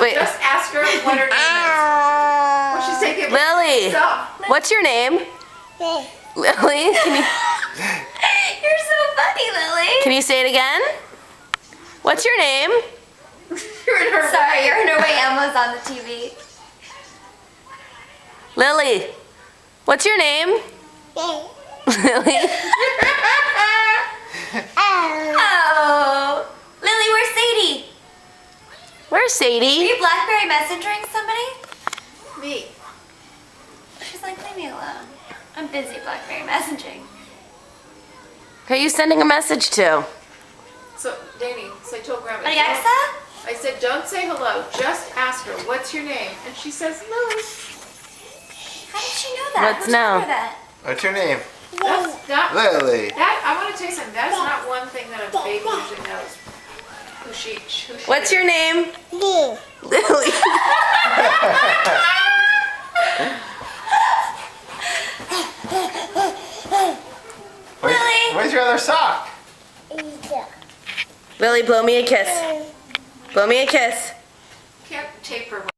Wait. just ask her what her name is. Well, she's taking Lily, what's your name? Lily, You're so funny, Lily. can you say it again? What's your name? You're in her Sorry, you're in her way. Emma's on the TV. Lily, what's your name? Lily, Oh, Lily, where's Sadie? where's Are Sadie? you BlackBerry messaging somebody? Me. She's like, leave me alone. I'm busy BlackBerry messaging. Who are you sending a message to? So, Danny, so I told Grandma. Alexa? I said, don't say hello. Just ask her, what's your name? And she says, Lily. How did she know that? What's Who told now? her that? What's your name? That's not. Lily. That I want to tell you something. That is not one thing that a baby usually knows. Who she What's is. your name? Lily. Lily. Where's your other sock? Lily, blow me a kiss. Blow me a kiss. Can't tape her.